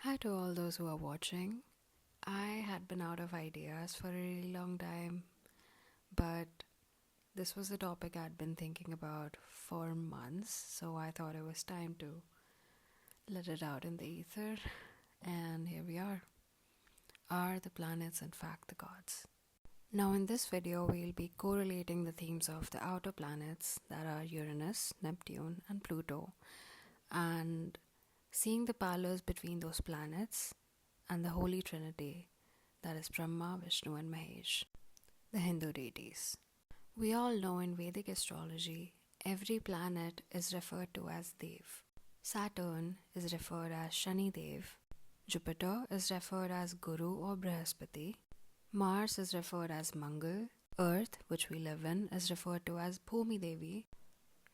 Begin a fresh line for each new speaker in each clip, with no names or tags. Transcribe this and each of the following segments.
Hi to all those who are watching. I had been out of ideas for a really long time, but this was a topic I'd been thinking about for months, so I thought it was time to let it out in the ether, and here we are. Are the planets in fact the gods? Now, in this video, we'll be correlating the themes of the outer planets that are Uranus, Neptune, and Pluto, and seeing the parallels between those planets and the Holy Trinity, that is Brahma, Vishnu, and Mahesh, the Hindu deities. We all know in Vedic astrology, every planet is referred to as Dev. Saturn is referred as Shani Dev, Jupiter is referred as Guru or Brihaspati, Mars is referred as Mangal, Earth, which we live in, is referred to as Bhumi Devi,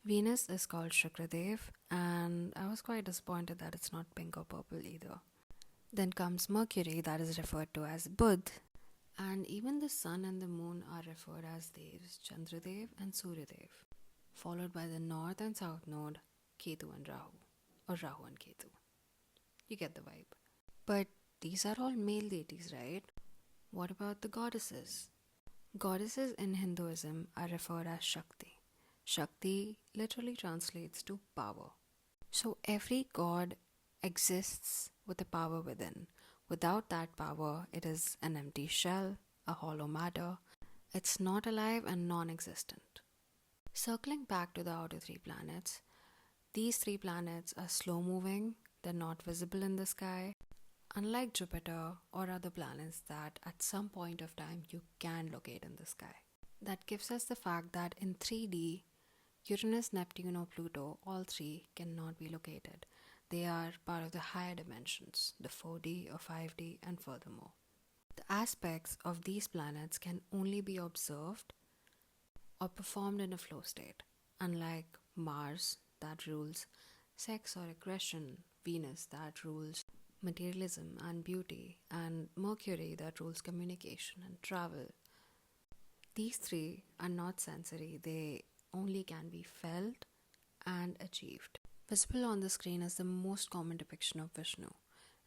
Venus is called Shukradev, and I was quite disappointed that it's not pink or purple either. Then comes Mercury, that is referred to as Budh, and even the Sun and the Moon are referred as Devs, Chandradev and Suryadev, followed by the North and South Node, Ketu and Rahu, or Rahu and Ketu. You get the vibe. But these are all male deities, right? What about the goddesses? Goddesses in Hinduism are referred as Shakti. Shakti literally translates to power. So every god exists with a power within. Without that power, it is an empty shell, a hollow matter. It's not alive and non-existent. Circling back to the outer three planets, these three planets are slow-moving, they're not visible in the sky, unlike Jupiter or other planets that at some point of time you can locate in the sky. That gives us the fact that in 3D, Uranus, Neptune, or Pluto, all three cannot be located. They are part of the higher dimensions, the 4D or 5D, and furthermore. The aspects of these planets can only be observed or performed in a flow state, unlike Mars, that rules sex or aggression, Venus, that rules materialism and beauty, and Mercury, that rules communication and travel. These three are not sensory, they only can be felt and achieved. Visible on the screen is the most common depiction of Vishnu,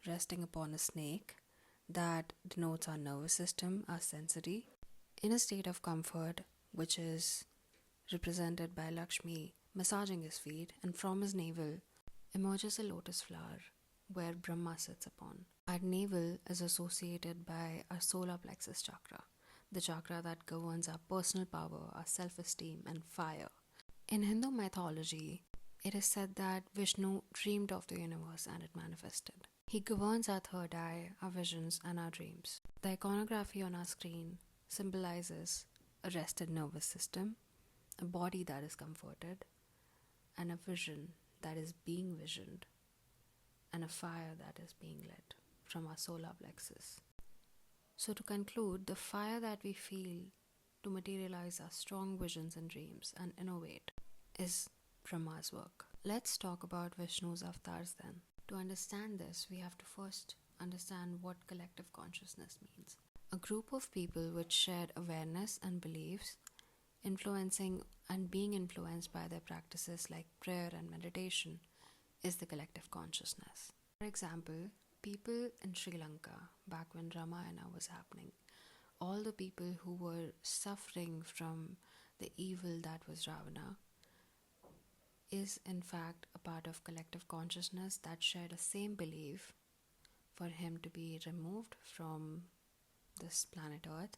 resting upon a snake that denotes our nervous system, our sensory, in a state of comfort, which is represented by Lakshmi massaging his feet, and from his navel emerges a lotus flower where Brahma sits upon. Our navel is associated by our solar plexus chakra, the chakra that governs our personal power, our self-esteem, and fire. In Hindu mythology, it is said that Vishnu dreamed of the universe and it manifested. He governs our third eye, our visions, and our dreams. The iconography on our screen symbolizes a rested nervous system, a body that is comforted, and a vision that is being visioned, and a fire that is being lit from our solar plexus. So to conclude, the fire that we feel to materialize our strong visions and dreams and innovate is Brahma's work. Let's talk about Vishnu's avatars then. To understand this, we have to first understand what collective consciousness means. A group of people with shared awareness and beliefs, influencing and being influenced by their practices like prayer and meditation, is the collective consciousness. For example, people in Sri Lanka, back when Ramayana was happening, all the people who were suffering from the evil that was Ravana, is in fact a part of collective consciousness that shared a same belief for him to be removed from this planet Earth,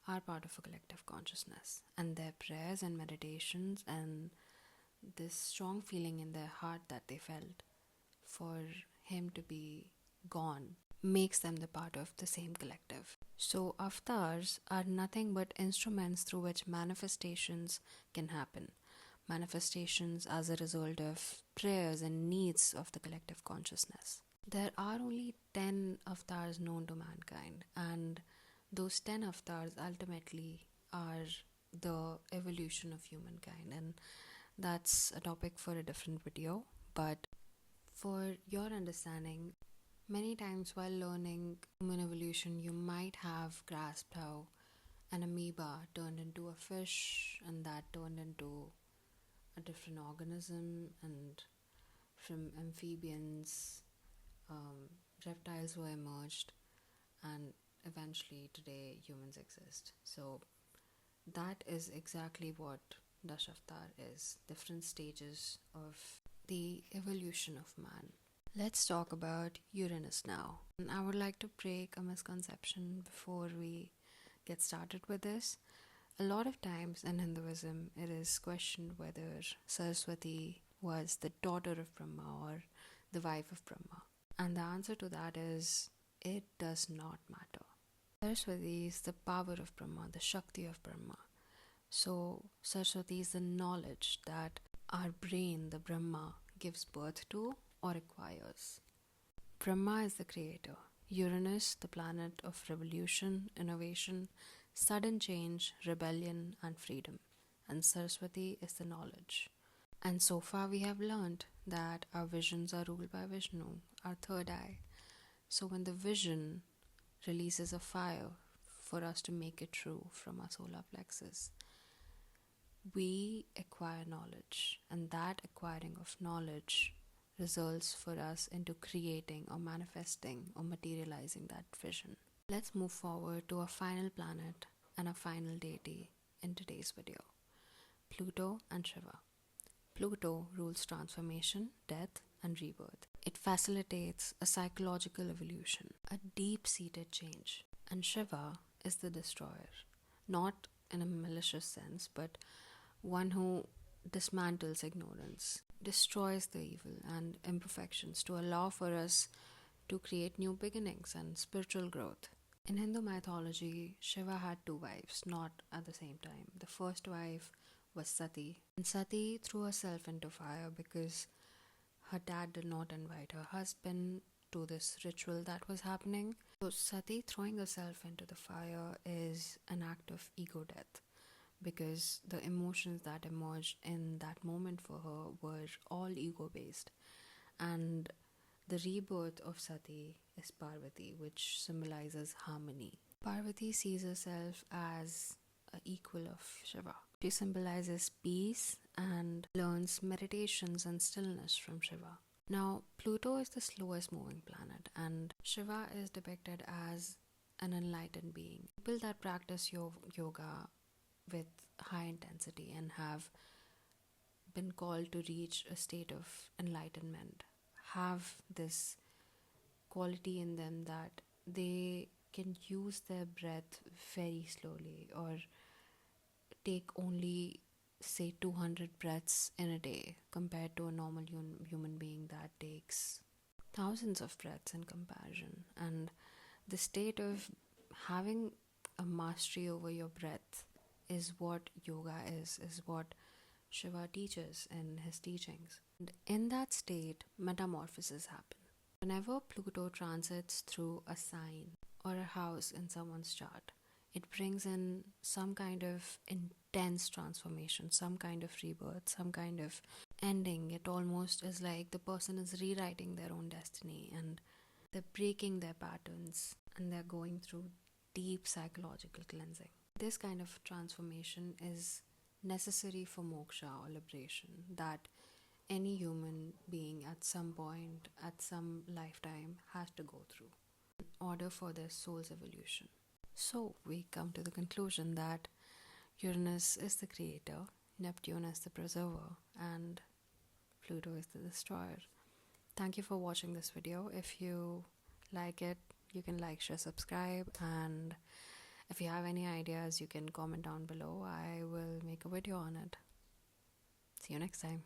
are part of a collective consciousness. And their prayers and meditations and this strong feeling in their heart that they felt for him to be gone makes them the part of the same collective. So avatars are nothing but instruments through which manifestations can happen. Manifestations as a result of prayers and needs of the collective consciousness. There are only 10 avatars known to mankind, and those 10 avatars ultimately are the evolution of humankind, and that's a topic for a different video. But for your understanding, many times while learning human evolution, you might have grasped how an amoeba turned into a fish, and that turned into a different organism, and from amphibians reptiles were emerged, and eventually today humans exist. So that is exactly what Dashavatar is, different stages of the evolution of man. Let's talk about Uranus now. And I would like to break a misconception before we get started with this. A lot of times in Hinduism, it is questioned whether Saraswati was the daughter of Brahma or the wife of Brahma. And the answer to that is it does not matter. Saraswati is the power of Brahma, the Shakti of Brahma. So, Saraswati is the knowledge that our brain, the Brahma, gives birth to or acquires. Brahma is the creator, Uranus, the planet of revolution, innovation, sudden change, rebellion, and freedom, and Saraswati is the knowledge. And so far, we have learned that our visions are ruled by Vishnu, our third eye. So, when the vision releases a fire for us to make it true from our solar plexus, we acquire knowledge, and that acquiring of knowledge results for us into creating or manifesting or materializing that vision. Let's move forward to our final planet and our final deity in today's video, Pluto and Shiva. Pluto rules transformation, death, and rebirth. It facilitates a psychological evolution, a deep-seated change. And Shiva is the destroyer, not in a malicious sense, but one who dismantles ignorance, destroys the evil and imperfections to allow for us to create new beginnings and spiritual growth. In Hindu mythology, Shiva had two wives, not at the same time. The first wife was Sati, and Sati threw herself into fire because her dad did not invite her husband to this ritual that was happening. So Sati throwing herself into the fire is an act of ego death, because the emotions that emerged in that moment for her were all ego based. And the rebirth of Sati is Parvati, which symbolizes harmony. Parvati sees herself as an equal of Shiva. She symbolizes peace and learns meditations and stillness from Shiva. Now, Pluto is the slowest moving planet, and Shiva is depicted as an enlightened being. People that practice yoga with high intensity and have been called to reach a state of enlightenment have this quality in them that they can use their breath very slowly, or take only say 200 breaths in a day compared to a normal human being that takes thousands of breaths in comparison. And the state of having a mastery over your breath is what yoga is what Shiva teaches in his teachings. And in that state, metamorphoses happen. Whenever Pluto transits through a sign or a house in someone's chart, it brings in some kind of intense transformation, some kind of rebirth, some kind of ending. It almost is like the person is rewriting their own destiny, and they're breaking their patterns, and they're going through deep psychological cleansing. This kind of transformation is necessary for moksha or liberation that any human being at some point, at some lifetime, has to go through in order for their soul's evolution. So we come to the conclusion that Uranus is the creator, Neptune is the preserver, and Pluto is the destroyer. Thank you for watching this video. If you like it, you can like, share, subscribe, and if you have any ideas, you can comment down below. I will make a video on it. See you next time.